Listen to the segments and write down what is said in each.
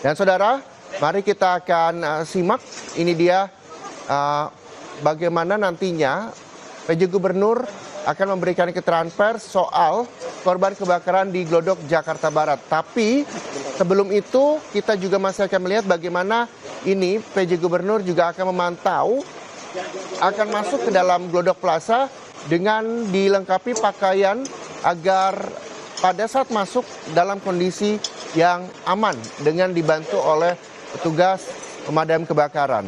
Dan saudara, mari kita akan simak ini dia bagaimana nantinya PJ Gubernur akan memberikan keterangan pers soal korban kebakaran di Glodok, Jakarta Barat. Tapi sebelum itu kita juga masih akan melihat bagaimana ini PJ Gubernur juga akan memantau akan masuk ke dalam Glodok Plaza dengan dilengkapi pakaian agar pada saat masuk dalam kondisi yang aman dengan dibantu oleh petugas pemadam kebakaran.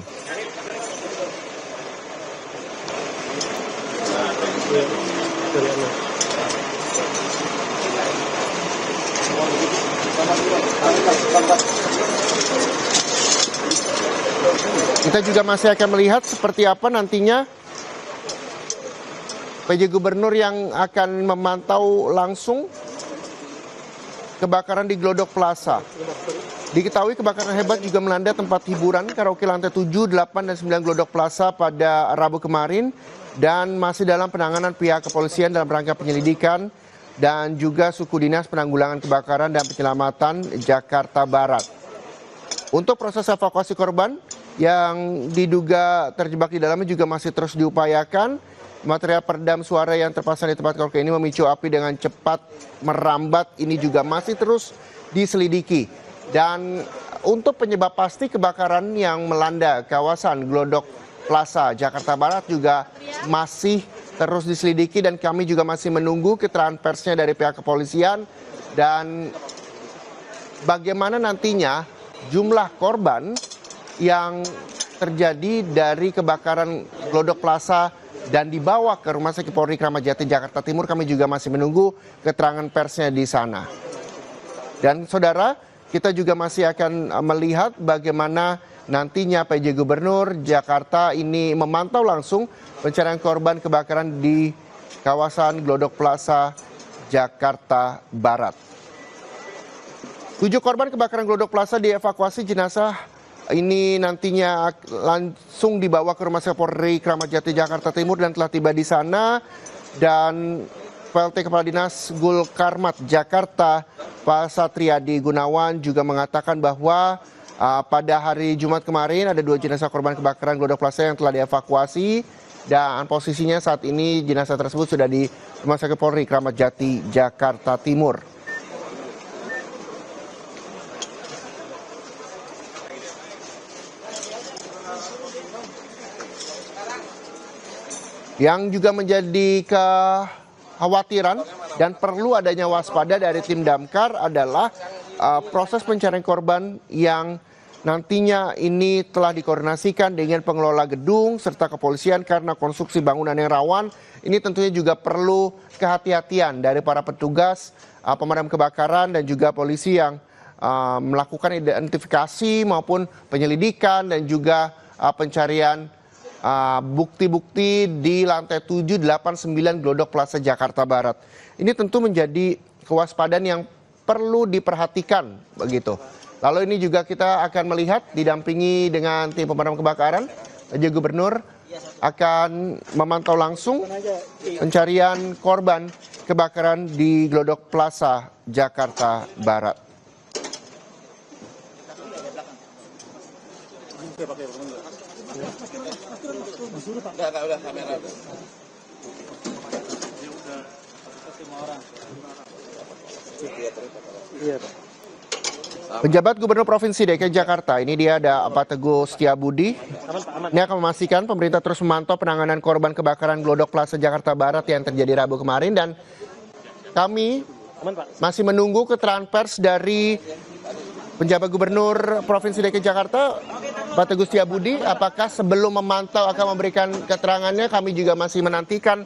Kita juga masih akan melihat seperti apa nantinya PJ Gubernur yang akan memantau langsung kebakaran di Glodok Plaza. Diketahui kebakaran hebat juga melanda tempat hiburan karaoke lantai 7, 8, dan 9 Glodok Plaza pada Rabu kemarin dan masih dalam penanganan pihak kepolisian dalam rangka penyelidikan dan juga suku dinas penanggulangan kebakaran dan penyelamatan Jakarta Barat. Untuk proses evakuasi korban yang diduga terjebak di dalamnya juga masih terus diupayakan. Material peredam suara yang terpasang di tempat karaoke ini memicu api dengan cepat merambat. Ini juga masih terus diselidiki. Dan untuk penyebab pasti kebakaran yang melanda kawasan Glodok Plaza Jakarta Barat juga masih terus diselidiki dan kami juga masih menunggu keterangan persnya dari pihak kepolisian dan bagaimana nantinya jumlah korban yang terjadi dari kebakaran Glodok Plaza dan dibawa ke Rumah Sakit Polri Kramat Jati Jakarta Timur. Kami juga masih menunggu keterangan persnya di sana. Dan saudara, kita juga masih akan melihat bagaimana nantinya PJ Gubernur Jakarta ini memantau langsung pencarian korban kebakaran di kawasan Glodok Plaza Jakarta Barat. 7 korban kebakaran Glodok Plaza dievakuasi, jenazah ini nantinya langsung dibawa ke Rumah Sakit Polri Kramat Jati Jakarta Timur dan telah tiba di sana. Dan PLT Kepala Dinas Gul Karmat Jakarta Pak Satriadi Gunawan juga mengatakan bahwa pada hari Jumat kemarin ada 2 jenazah korban kebakaran Glodok Plaza yang telah dievakuasi dan posisinya saat ini jenazah tersebut sudah di Rumah Sakit Polri Kramat Jati Jakarta Timur. Yang juga menjadi kekhawatiran dan perlu adanya waspada dari tim Damkar adalah proses pencarian korban yang nantinya ini telah dikoordinasikan dengan pengelola gedung serta kepolisian karena konstruksi bangunan yang rawan. Ini tentunya juga perlu kehati-hatian dari para petugas pemadam kebakaran dan juga polisi yang melakukan identifikasi maupun penyelidikan dan juga pencarian bukti-bukti di lantai 7, 8, 9 Glodok Plaza Jakarta Barat. Ini tentu menjadi kewaspadaan yang perlu diperhatikan begitu. Lalu ini juga kita akan melihat didampingi dengan tim pemadam kebakaran. PJ Gubernur akan memantau langsung pencarian korban kebakaran di Glodok Plaza Jakarta Barat. Penjabat Gubernur Provinsi DKI Jakarta, ini dia ada Pak Teguh Setiabudi. Ini akan memastikan pemerintah terus memantau penanganan korban kebakaran Glodok Plaza Jakarta Barat yang terjadi Rabu kemarin dan kami masih menunggu keterangan pers dari Penjabat Gubernur Provinsi DKI Jakarta, Pak Teguh Setiabudi. Apakah sebelum memantau akan memberikan keterangannya, kami juga masih menantikan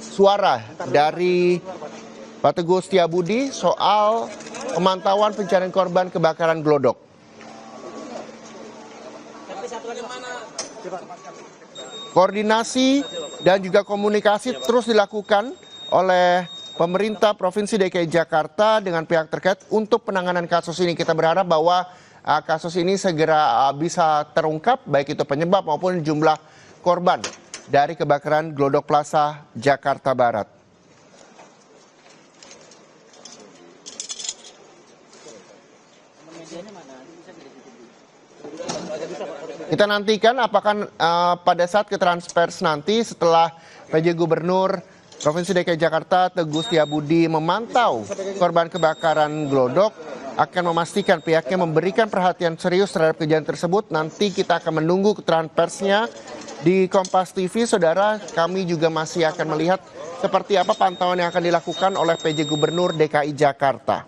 suara dari Pak Teguh Setiabudi soal pemantauan pencarian korban kebakaran Glodok. Koordinasi dan juga komunikasi terus dilakukan oleh pemerintah Provinsi DKI Jakarta dengan pihak terkait untuk penanganan kasus ini. Kita berharap bahwa kasus ini segera bisa terungkap, baik itu penyebab maupun jumlah korban dari kebakaran Glodok Plaza Jakarta Barat. Kita nantikan apakah pada saat keterangan pers nanti setelah PJ Gubernur Provinsi DKI Jakarta Teguh Setiabudi memantau korban kebakaran Glodok, akan memastikan pihaknya memberikan perhatian serius terhadap kejadian tersebut. Nanti kita akan menunggu keterangan persnya di Kompas TV. Saudara, kami juga masih akan melihat seperti apa pantauan yang akan dilakukan oleh PJ Gubernur DKI Jakarta.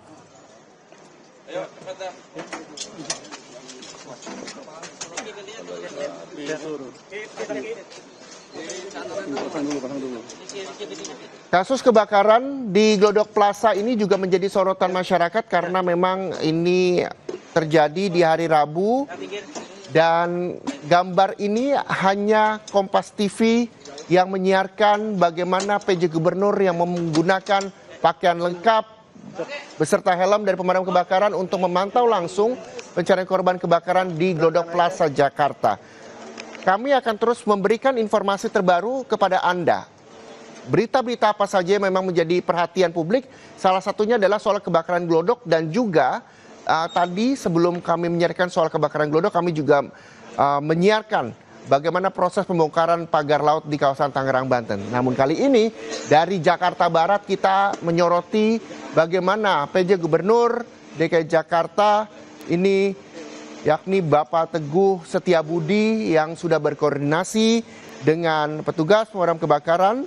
Kasus kebakaran di Glodok Plaza ini juga menjadi sorotan masyarakat karena memang ini terjadi di hari Rabu dan gambar ini hanya Kompas TV yang menyiarkan bagaimana PJ Gubernur yang menggunakan pakaian lengkap beserta helm dari pemadam kebakaran untuk memantau langsung pencarian korban kebakaran di Glodok Plaza, Jakarta. Kami akan terus memberikan informasi terbaru kepada Anda. Berita-berita apa saja yang memang menjadi perhatian publik, salah satunya adalah soal kebakaran Glodok dan juga tadi sebelum kami menyiarkan soal kebakaran Glodok, kami juga menyiarkan bagaimana proses pembongkaran pagar laut di kawasan Tangerang, Banten. Namun kali ini dari Jakarta Barat kita menyoroti bagaimana PJ Gubernur DKI Jakarta ini yakni Bapak Teguh Setiabudi yang sudah berkoordinasi dengan petugas pemadam kebakaran,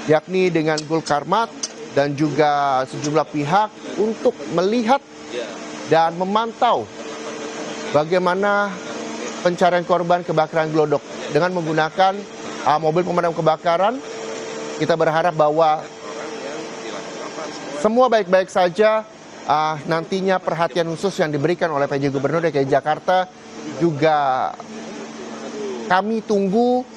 yakni dengan Gulkarmat dan juga sejumlah pihak untuk melihat dan memantau bagaimana pencarian korban kebakaran Glodok dengan menggunakan mobil pemadam kebakaran. Kita berharap bahwa semua baik-baik saja. Nantinya perhatian khusus yang diberikan oleh PJ Gubernur DKI Jakarta juga kami tunggu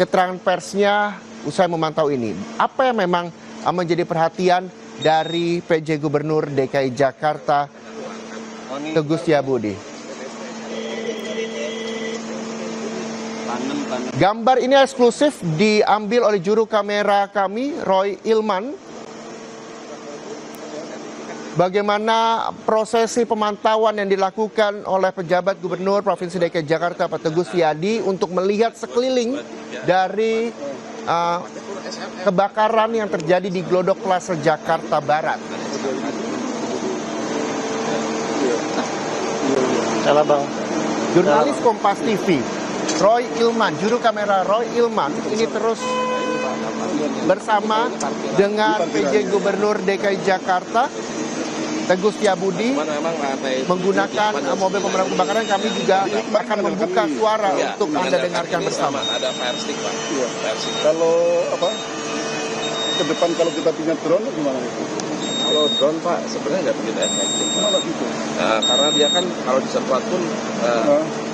keterangan persnya usai memantau ini. Apa yang memang menjadi perhatian dari PJ Gubernur DKI Jakarta Teguh Setiabudi? Gambar ini eksklusif diambil oleh juru kamera kami, Roy Ilman. Bagaimana prosesi pemantauan yang dilakukan oleh pejabat Gubernur Provinsi DKI Jakarta Pak Teguh Setiabudi untuk melihat sekeliling dari kebakaran yang terjadi di Glodok Plaza, Jakarta Barat. Salah bang. Jurnalis Kompas TV, Roy Ilman, juru kamera Roy Ilman ini terus bersama dengan PJ Gubernur DKI Jakarta Teguh Setiabudi menggunakan mobil pemadam kebakaran. Kami juga akan membuka suara untuk Anda dengarkan bersama. Ada fire stick, Pak. Iya. Kalau ke depan kalau kita punya drone gimana itu? Kalau drone, Pak, sebenarnya nggak begitu efektif, Pak. Malah gitu. Nah, karena dia kan kalau disemprot pun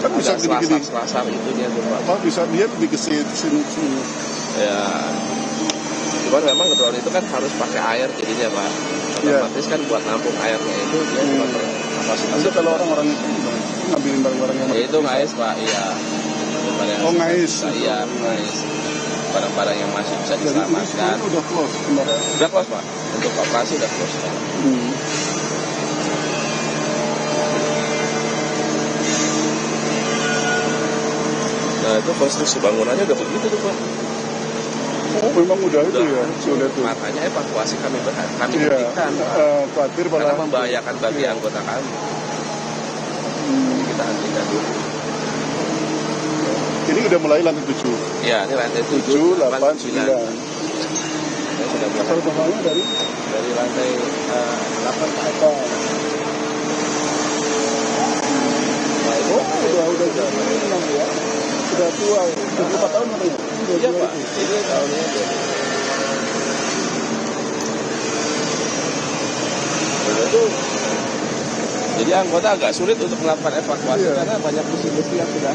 kan bisa gini-gini. selasar itunya tuh, Pak. Oh, bisa dia lebih ke sini. Ya, cuman memang drone itu kan harus pakai air jadinya, Pak. Otomatis kan buat nampung airnya itu dia cuma kapasitas. Itu kalau orang-orang itu ngambilin barang-barang yang itu ngais, Pak, iya. Oh, ngais. Iya, ngais. Barang-barang yang masih bisa diselamatkan. Jadi udah close kemarin. Udah close, Pak. Untuk operasi udah close, Pak. Nah, itu konstruksi bangunannya udah begitu tuh, Pak. Oh, memang udah itu ya, sudah tuh. Makanya evakuasi kami Iya, hentikan, khawatir karena malah membahayakan bagi anggota kami. Jadi kita hentikan dulu. ini udah mulai lantai 7. Ya, ini lantai 7, 8, 9. Saya sudah Asal bawahnya dari lantai 8 ke atas. Oh, udah ya. Sudah tua, 24 tahun katanya. Iya, Pak. Ini tahunnya itu. Jadi anggota agak sulit untuk melakukan evakuasi karena banyak besi-besi yang sudah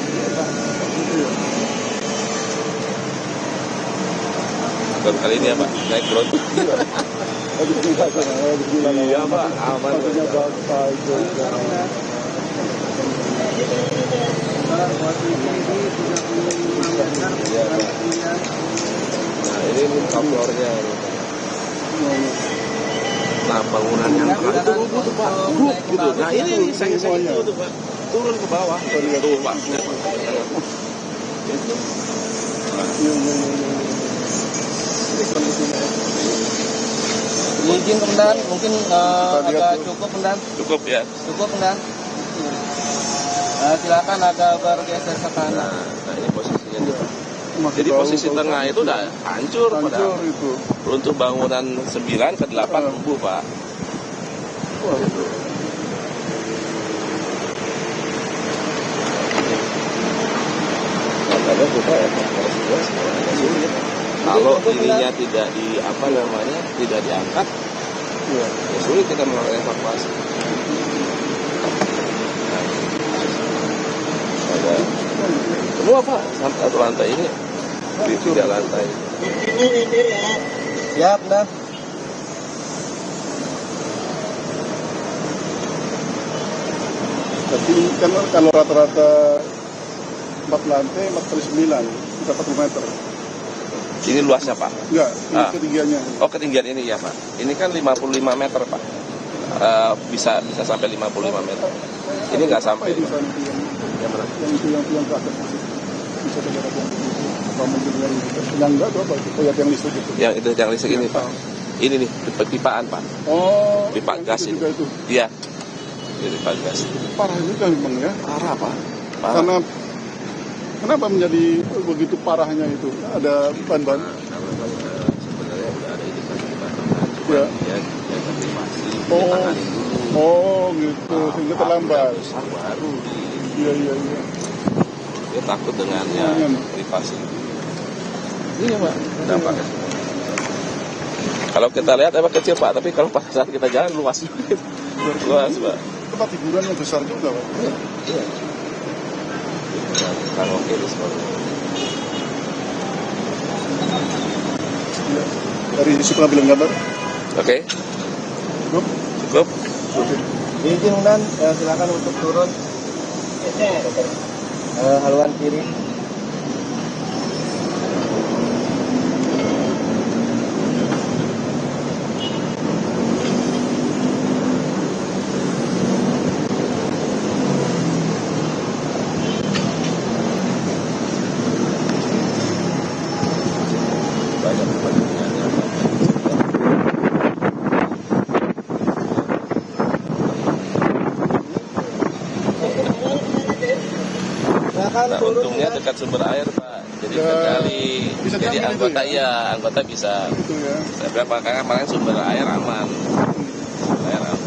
baru kali ini ya, Pak, naik drone. Iya, Pak, aman. Nah, ini floornya. Nah, bangunan yang tengah itu rubuh tuh Pak, bruk gitu. Nah ini saya itu tuh Pak, turun ke bawah. Tuh Pak, lihat, Pak. Itu. Izin Komandan, mungkin agak cukup Komandan. Cukup ya. Cukup Komandan. Silakan agak bergeser ke kanan. Nah ini posisinya nih Pak. Jadi posisi tengah itu udah hancur padahal. itu. Untuk bangunan 9 ke 8 rubuh Pak. Wah, Makanya kita evakuasi agak sulit. Kalau ininya tidak tidak diangkat, iya. ya sulit kita melakukan evakuasi. Ada semua Pak, sampai satu lantai ini di 3 lantai. Ya, benar. Tapi kan kalau rata-rata 4 lantai, 4 kali 9, kita 40 meter. Ini luasnya Pak. Enggak, ini Ah. ketinggiannya. Oh ketinggian ini ya Pak. Ini kan 55 meter Pak. Bisa sampai 55 meter. Ini nggak sampai. Itu sana Yang mana? yang ke atas itu. Bisa daerah yang apa mungkin yang enggak tuh apa? Yang listrik itu. Yang itu yang listrik ini Pak. Ini nih pipaan Pak. Oh, Pipa yang gas itu ini. juga itu. Iya. Ini pipa gas. Parah juga memang ya. Parah Pak. Parah. Karena kenapa menjadi begitu parahnya itu? Ada ban-ban. Sebenarnya udah ada indikasi kebakaran, cuma Ya. dia jaga privasi, Oh. ditangani dulu. Oh, gitu. Sehingga terlambat. Besar baru Iya, iya, iya. dia takut dengan ya privasi. Iya Pak, dampaknya. Kalau kita lihat emang kecil Pak, tapi kalau pas saat kita jalan luas juga. Luas Pak. Tempat hiburan yang besar juga, Pak. Iya. Karaoke di sekolah. Iya. Dari isu pengambilan gambar. Oke, Cukup? cukup. Oke. Izin Komandan, silakan untuk turun. Haluan kiri. Banyak perbandingannya Pak. Silakan Nah, turun. untungnya dekat sumber air Pak. Jadi Ya, sekali bisa jadi diambil itu anggota ya? anggota bisa. Itu ya. Saya bilang makanya sumber air aman. Sumber air aman.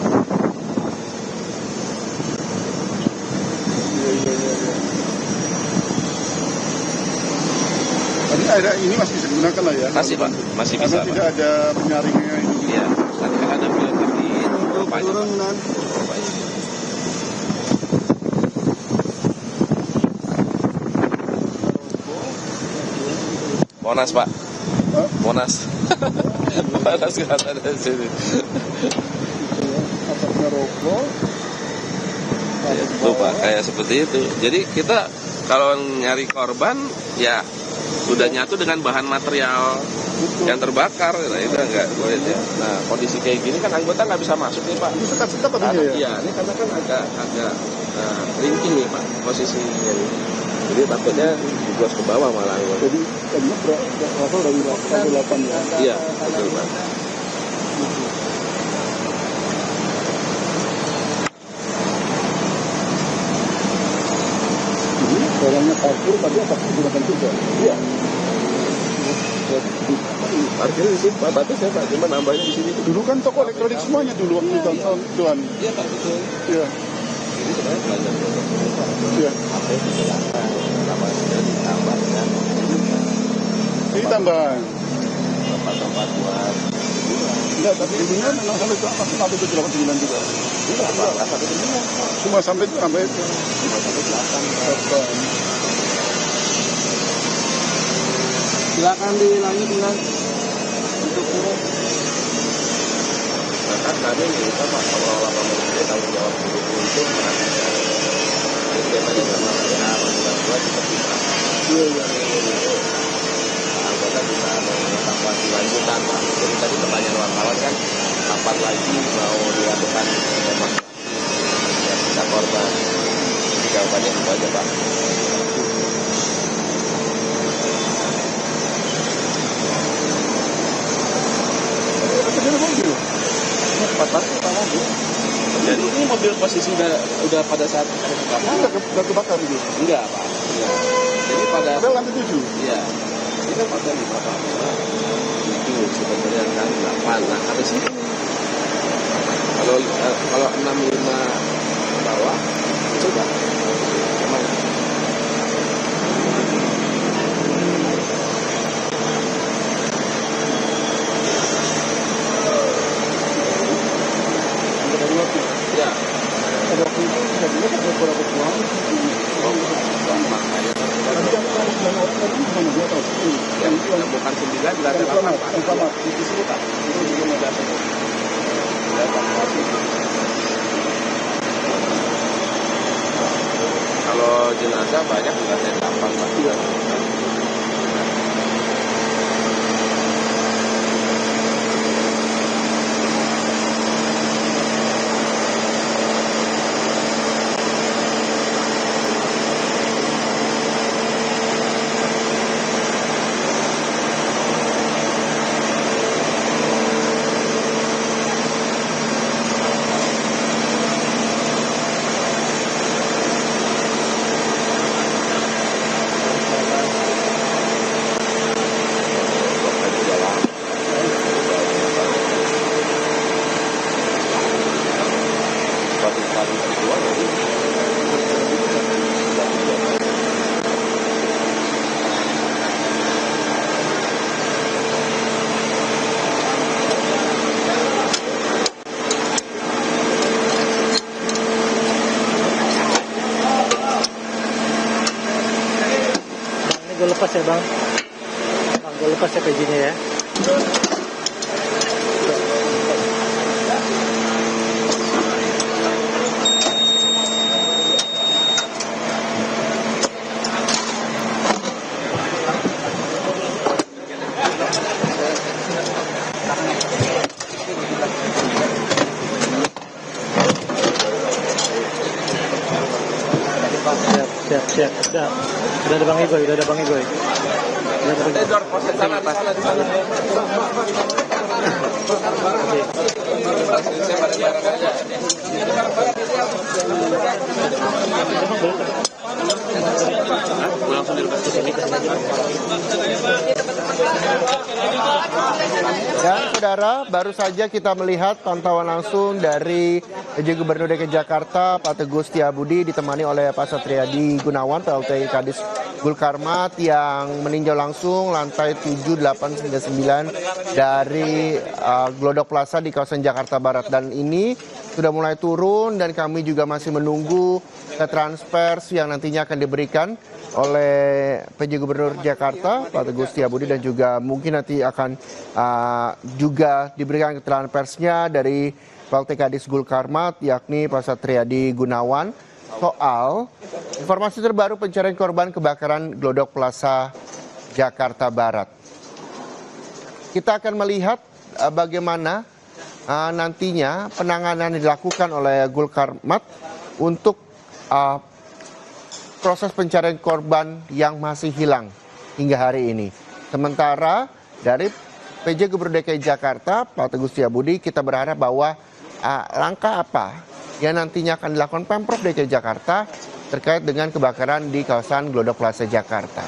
Iya, iya, iya, iya. Tadi air ini masih bisa digunakan lah ya? Masih Pak, masih bisa Karena Pak. tidak ada penyaringnya itu. Iya, nanti kan ada filter di pompanya, Turun Pak. Komandan. Pompanya. Monas Pak, Hah? Monas. Monas kan ada di sini. Atapnya roboh. Ya, itu Pak, kayak seperti itu. Jadi kita kalau nyari korban ya udah nyatu dengan bahan material yang terbakar, nah, itu enggak boleh ya. Nah kondisi kayak gini kan anggota nggak bisa masuk nih Pak. Ini sekat-sekat tadinya Karena, ya? iya, ini karena kan agak ringking nih Pak posisinya nih. Jadi takutnya jeblos ke bawah malah. Jadi tadinya level dari 8 ya? Iya, betul Pak. Ini barangnya parkir tadi apa digunakan juga? Iya. Parkirnya di sini Pak, batasnya Pak, cuma nambahnya di sini. Dulu kan toko elektronik semuanya dulu waktu tahun Tuhan. Iya Pak, betul. Iya. Jadi sebenarnya belajar Iya. apa yang disilakan, nama sudah ditambah dengan Ini tambahan. tempat-tempat buat Enggak, tapi dulunya memang sampai ke atas sampai 789 juga. tidak Pak, nggak sampai ke sini. Cuma sampai itu sampai itu. Cuma sampai belakang. Silakan dilanjut Komandan. Untuk turun. Nah kan tadi kita Pak, awal-awal pemerintah tanggung jawab itu mengatur. Jadi temanya sama ya, masing-masing kita bisa. Iya, iya. Anggota bisa mengevakuasi lanjutan Pak. Jadi tadi pertanyaan wartawan kan kapan lagi Itu aja, Pak. Kejadian mobil. Patah mobil. Jadi ini mobil posisi udah pada saat kebakaran? Udah kebakar itu. Enggak, Pak. Enggak. Jadi pada Ada lantai 7. iya. Ini kan pada 5 Pak. 7 sebenarnya kan 8. Nah, habis ini kalau 65 bawah itu Pak. Emang ya. Ada waktu itu kejadian ada beberapa uang. Makanya Tapi yang orang tadi gimana dia tahu? yang bukan 9 nggak ada apa-apa, Pak. Yang selamat. Di sini, Pak. Itu juga mau datang. Udah evakuasi. Kalau jenazah banyak nggak ada tampang, Pak. Gue lepas ya bang, gue lepas ya PJ-nya ya. Siap. Udah ada Bang Igoy, Udah ada Bang Igoy. Dan saudara, baru saja kita melihat pantauan langsung dari PJ Gubernur DKI Jakarta Pak Teguh Setiabudi ditemani oleh Pak Satriadi Gunawan PLT Kadis Gulkarmat yang meninjau langsung lantai 7, 8, 9 dari Glodok Plaza di kawasan Jakarta Barat. Dan ini sudah mulai turun dan kami juga masih menunggu transfers yang nantinya akan diberikan oleh PJ Gubernur Jakarta Pak Teguh Setiabudi dan juga mungkin nanti akan juga diberikan keterangan persnya dari PLT Kadis Gulkarmat yakni Pak Satriadi Gunawan soal informasi terbaru pencarian korban kebakaran Glodok Plaza Jakarta Barat. Kita akan melihat bagaimana nantinya penanganan dilakukan oleh Gulkarmat untuk proses pencarian korban yang masih hilang hingga hari ini. Sementara dari PJ Gubernur DKI Jakarta Pak Teguh Setiabudi kita berharap bahwa langkah apa yang nantinya akan dilakukan Pemprov DKI Jakarta terkait dengan kebakaran di kawasan Glodok Plaza Jakarta.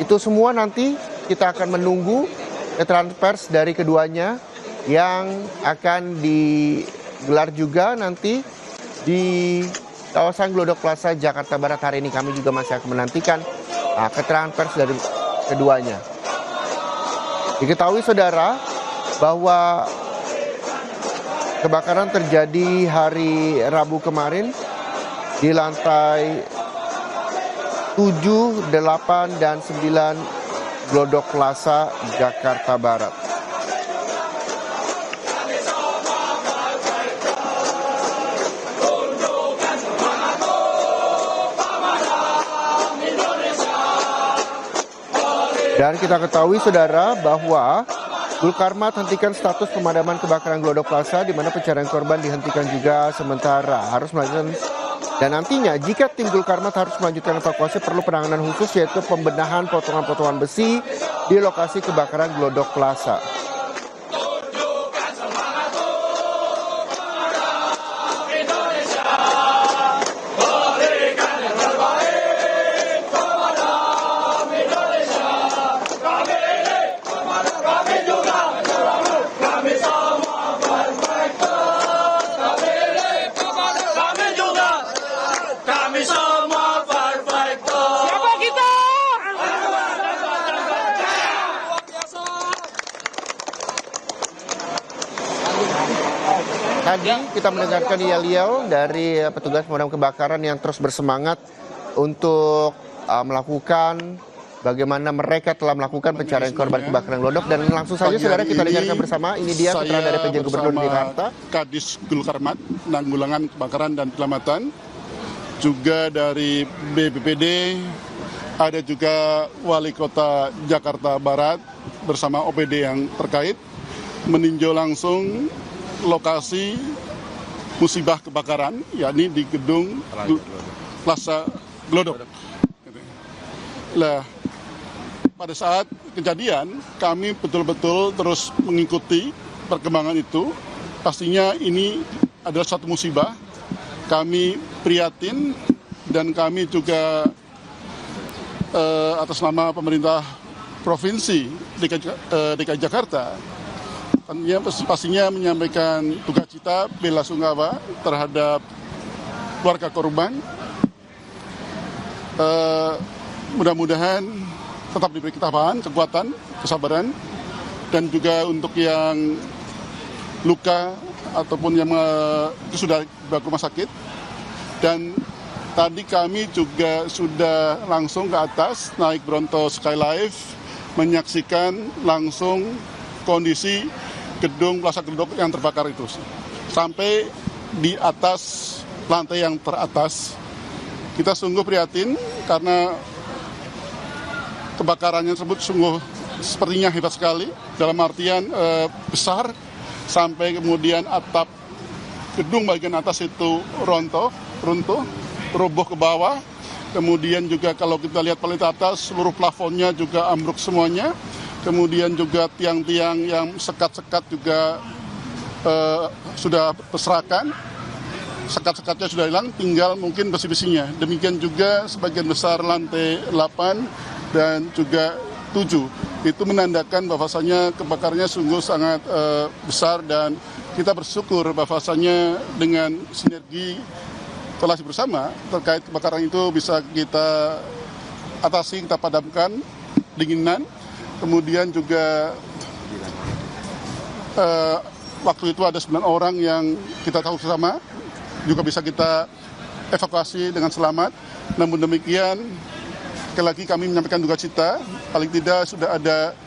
Itu semua nanti kita akan menunggu keterangan pers dari keduanya yang akan digelar juga nanti di kawasan Glodok Plaza Jakarta Barat. Hari ini kami juga masih akan menantikan keterangan pers dari keduanya. Diketahui saudara bahwa kebakaran terjadi hari Rabu kemarin di lantai 7, 8, dan 9 Glodok Plaza Jakarta Barat. Dan kita ketahui saudara bahwa Gulkarmat hentikan status pemadaman kebakaran Glodok Plaza di mana pencarian korban dihentikan juga sementara. Harus melakukan Dan nantinya jika tim Gulkarmat harus melanjutkan evakuasi perlu penanganan khusus yaitu pembenahan potongan-potongan besi di lokasi kebakaran Glodok Plaza. Tadi kita mendengarkan yel-yel dari petugas pemadam kebakaran yang terus bersemangat untuk melakukan bagaimana mereka telah melakukan pencarian korban kebakaran Glodok. Dan langsung saja saudara kita dengarkan bersama, ini dia keterangan dari PJ Gubernur Jakarta. Kadis Gulkarmat, Penanggulangan Kebakaran dan Penyelamatan, juga dari BPBD, ada juga Wali Kota Jakarta Barat bersama OPD yang terkait meninjau langsung lokasi musibah kebakaran, yakni di gedung Plaza Glodok. Nah, pada saat kejadian kami betul-betul terus mengikuti perkembangan itu. Pastinya ini adalah suatu musibah. Kami prihatin dan kami juga atas nama pemerintah Provinsi DKI Jakarta pastinya menyampaikan duka cita bela sungkawa terhadap keluarga korban. Mudah-mudahan tetap diberi ketabahan, kekuatan, kesabaran, dan juga untuk yang luka ataupun yang itu sudah dibawa ke rumah sakit. Dan tadi kami juga sudah langsung ke atas naik Bronto Skylife menyaksikan langsung kondisi gedung Plaza Glodok yang terbakar itu sampai di atas lantai yang teratas. Kita sungguh prihatin karena kebakarannya tersebut sungguh sepertinya hebat sekali, dalam artian besar, sampai kemudian atap gedung bagian atas itu runtuh, roboh ke bawah. Kemudian juga kalau kita lihat paling atas, seluruh plafonnya juga ambruk semuanya. Kemudian juga tiang-tiang yang sekat-sekat juga sudah berserakan, sekat-sekatnya sudah hilang, tinggal mungkin besi-besinya. Demikian juga sebagian besar lantai 8 dan juga 7. Itu menandakan bahwasannya kebakarannya sungguh sangat besar, dan kita bersyukur bahwasannya dengan sinergi kolaborasi bersama terkait kebakaran itu bisa kita atasi, kita padamkan dinginan. Kemudian juga waktu itu ada 9 orang yang kita tahu bersama, juga bisa kita evakuasi dengan selamat. Namun demikian, sekali lagi kami menyampaikan duka cita, paling tidak sudah ada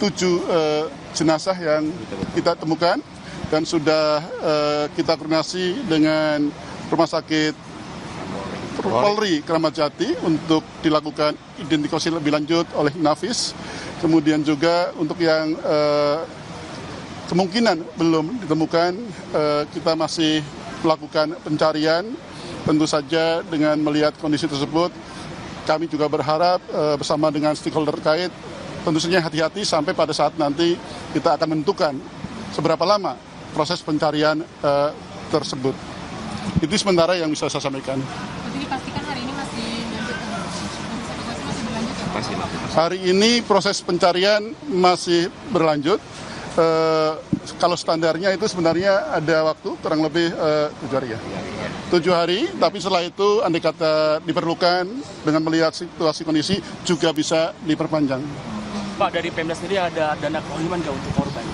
7 jenazah yang kita temukan, dan sudah kita koordinasi dengan Rumah Sakit Polri Kramat Jati untuk dilakukan identifikasi lebih lanjut oleh Nafis. Kemudian juga untuk yang kemungkinan belum ditemukan, kita masih melakukan pencarian. Tentu saja dengan melihat kondisi tersebut, kami juga berharap bersama dengan stakeholder terkait, tentu saja hati-hati sampai pada saat nanti kita akan menentukan seberapa lama proses pencarian tersebut. Itu sementara yang bisa saya sampaikan. Dipastikan hari ini masih berlanjut ya? Hari ini proses pencarian masih berlanjut. Kalau standarnya itu sebenarnya ada waktu kurang lebih 7 hari ya. 7 hari, tapi setelah itu andai kata diperlukan dengan melihat situasi kondisi juga bisa diperpanjang. Pak, dari Pemda sendiri ada dana keoliman nggak untuk korban?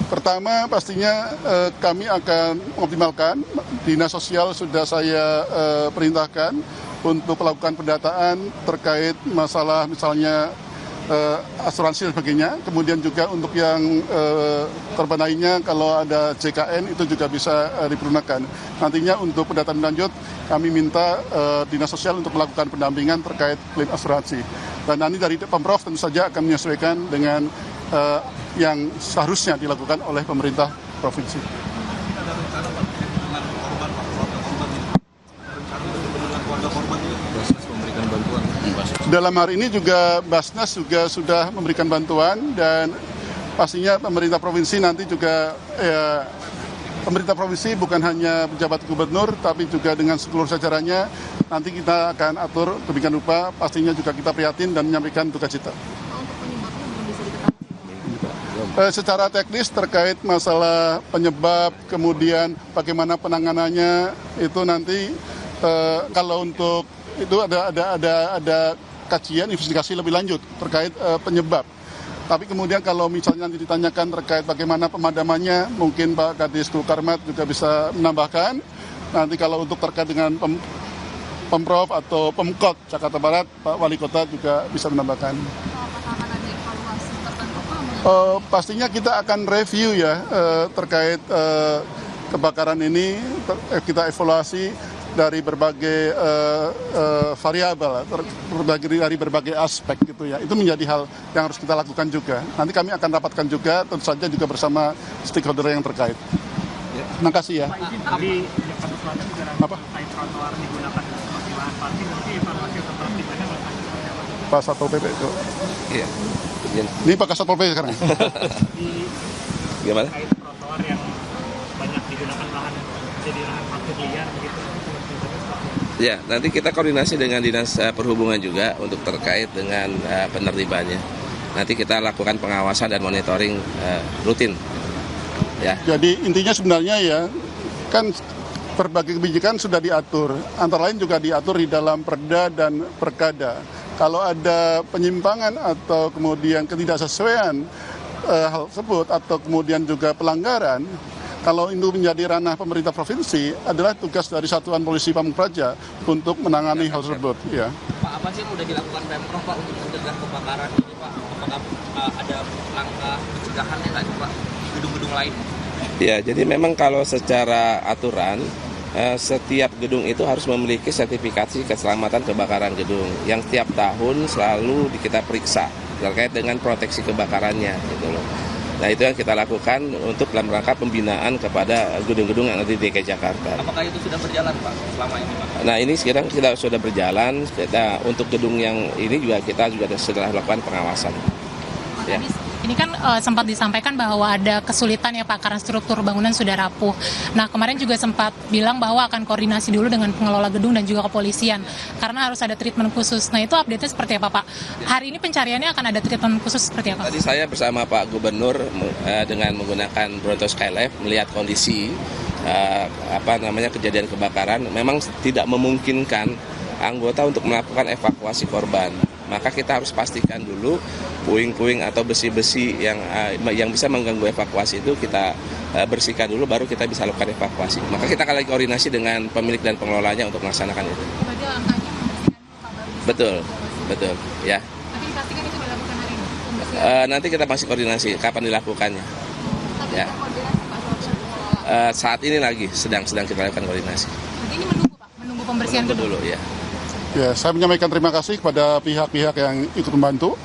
Pertama pastinya kami akan mengoptimalkan, Dinas Sosial sudah saya perintahkan untuk melakukan pendataan terkait masalah misalnya asuransi dan sebagainya. Kemudian juga untuk yang korban lainnya kalau ada JKN itu juga bisa dipergunakan. Nantinya untuk pendataan lanjut kami minta Dinas Sosial untuk melakukan pendampingan terkait klaim asuransi. Dan nanti dari Pemprov tentu saja akan menyesuaikan dengan yang seharusnya dilakukan oleh pemerintah provinsi. dalam hari ini juga Basnas juga sudah memberikan bantuan, dan pastinya pemerintah provinsi nanti juga pemerintah provinsi bukan hanya pejabat gubernur, tapi juga dengan seluruh jajarannya nanti kita akan atur demikian rupa. Pastinya juga kita prihatin dan menyampaikan duka cita. Secara teknis terkait masalah penyebab, kemudian bagaimana penanganannya, itu nanti kalau untuk itu ada kajian investigasi lebih lanjut terkait penyebab. Tapi kemudian kalau misalnya nanti ditanyakan terkait bagaimana pemadamannya, mungkin Pak Kadis Gulkarmat juga bisa menambahkan. Nanti kalau untuk terkait dengan Pemprov atau Pemkot Jakarta Barat, Pak Wali Kota juga bisa menambahkan. Pastinya kita akan review ya terkait kebakaran ini, kita evaluasi dari berbagai variabel, dari berbagai aspek gitu ya. Itu menjadi hal yang harus kita lakukan juga. Nanti kami akan rapatkan juga, tentu saja juga bersama stakeholder yang terkait. Terima kasih ya. Di Jakarta Selatan juga Apa? terkait trotoar digunakan sebagai lahan parkir, nanti evaluasi atau pertimbangannya akan seperti apa? Pak Satpol PP itu. Iya. Ini Pak Satpol PP sekarang. Di Gimana? terkait trotoar yang banyak digunakan lahan jadi lahan parkir liar begitu. Ya, nanti kita koordinasi dengan Dinas Perhubungan juga untuk terkait dengan penertibannya. Nanti kita lakukan pengawasan dan monitoring rutin. Ya. Jadi intinya sebenarnya ya, kan berbagai kebijakan sudah diatur. Antara lain juga diatur di dalam Perda dan Perkada. Kalau ada penyimpangan atau kemudian ketidaksesuaian hal tersebut atau kemudian juga pelanggaran, kalau itu menjadi ranah pemerintah provinsi, adalah tugas dari Satuan Polisi Pamung Praja untuk menangani hal tersebut. Ya. Pak, apa sih yang sudah dilakukan Pemprov Pak untuk mencegah kebakaran ini Pak? Apakah ada langkah pencegahannya nggak Pak di gedung-gedung lain? Ya, jadi memang kalau secara aturan setiap gedung itu harus memiliki sertifikasi keselamatan kebakaran gedung yang tiap tahun selalu kita periksa terkait dengan proteksi kebakarannya gitu loh. Nah, itu yang kita lakukan untuk dalam rangka pembinaan kepada gedung-gedung yang ada di DKI Jakarta. Apakah itu sudah berjalan Pak selama ini Pak? Nah, ini sekarang kita sudah berjalan. Untuk gedung yang ini juga kita juga sudah lakukan pengawasan. Ya. Ini kan sempat disampaikan bahwa ada kesulitan ya Pak karena struktur bangunan sudah rapuh. Nah kemarin juga sempat bilang bahwa akan koordinasi dulu dengan pengelola gedung dan juga kepolisian karena harus ada treatment khusus. Nah itu update-nya seperti apa Pak? Hari ini pencariannya akan ada treatment khusus seperti apa? Tadi saya bersama Pak Gubernur dengan menggunakan Bronto Skylift melihat kondisi kejadian kebakaran. Memang tidak memungkinkan anggota untuk melakukan evakuasi korban. Maka kita harus pastikan dulu puing-puing atau besi-besi yang bisa mengganggu evakuasi itu kita bersihkan dulu, baru kita bisa lakukan evakuasi. Maka kita akan lagi koordinasi dengan pemilik dan pengelolanya untuk melaksanakan itu. Berarti langkahnya membersihkan Betul, ya. Tapi dipastikan itu dilakukan hari ini? Pembersihan. Nanti kita masih koordinasi kapan dilakukannya. Tapi Ya. kita koordinasi Pak soal pengelola. Saat ini lagi sedang kita lakukan koordinasi. Berarti ini menunggu Pak? Menunggu pembersihan Menunggu gedung? dulu ya. Ya, saya menyampaikan terima kasih kepada pihak-pihak yang ikut membantu,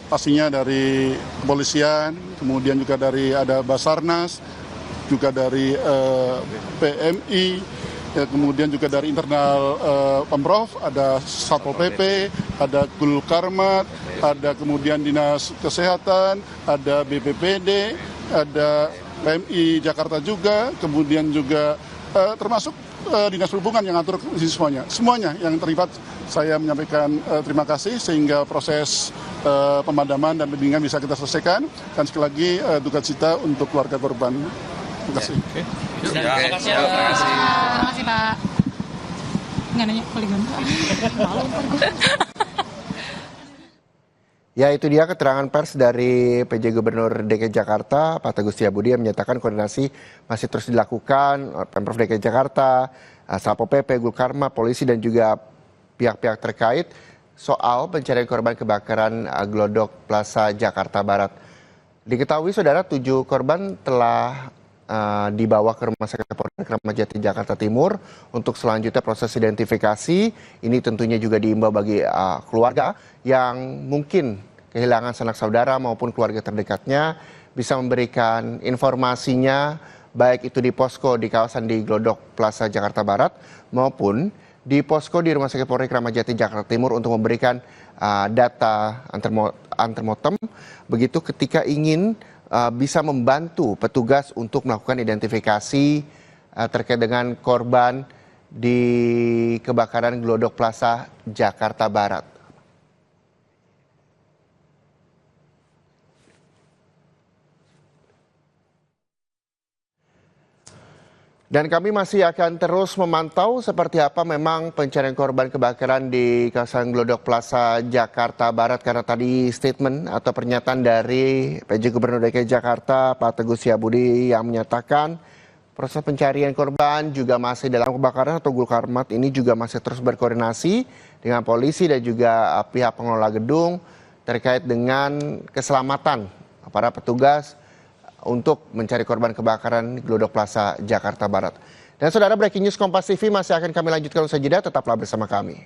pastinya dari kepolisian, kemudian juga dari ada Basarnas, juga dari PMI, ya, kemudian juga dari internal Pemprov, ada Satpol PP, ada Gulkarmat, ada kemudian Dinas Kesehatan, ada BPPD, ada PMI Jakarta juga, kemudian juga termasuk Dinas Perhubungan yang atur semuanya yang terlibat. Saya menyampaikan terima kasih sehingga proses pemadaman dan bimbingan bisa kita selesaikan, dan sekali lagi duka cita untuk keluarga korban. Terima kasih. Terima kasih. Terima kasih Pak. Nggak nanya poligon. Ya, itu dia keterangan pers dari PJ Gubernur DKI Jakarta, Pak Teguh Setiabudi, yang menyatakan koordinasi masih terus dilakukan Pemprov DKI Jakarta, Satpol PP, Gulkarmat, polisi, dan juga pihak-pihak terkait soal pencarian korban kebakaran Glodok Plaza Jakarta Barat. Diketahui, saudara, 7 korban telah dibawa ke Rumah Sakit Polri Kramat Jati Jakarta Timur untuk selanjutnya proses identifikasi. Ini tentunya juga diimbau bagi keluarga yang mungkin kehilangan sanak saudara maupun keluarga terdekatnya bisa memberikan informasinya baik itu di posko di kawasan di Glodok Plaza Jakarta Barat maupun di posko di Rumah Sakit Polri Kramat Jati, Jakarta Timur untuk memberikan data antemortem. Begitu ketika ingin bisa membantu petugas untuk melakukan identifikasi terkait dengan korban di kebakaran Glodok Plaza, Jakarta Barat. Dan kami masih akan terus memantau seperti apa memang pencarian korban kebakaran di kawasan Glodok Plaza, Jakarta Barat. Karena tadi statement atau pernyataan dari PJ Gubernur DKI Jakarta, Pak Teguh Setiabudi, yang menyatakan proses pencarian korban juga masih dalam kebakaran atau Gulkarmat ini juga masih terus berkoordinasi dengan polisi dan juga pihak pengelola gedung terkait dengan keselamatan para petugas untuk mencari korban kebakaran di Glodok Plaza, Jakarta Barat. Dan saudara, breaking news Kompas TV masih akan kami lanjutkan usai jeda, tetaplah bersama kami.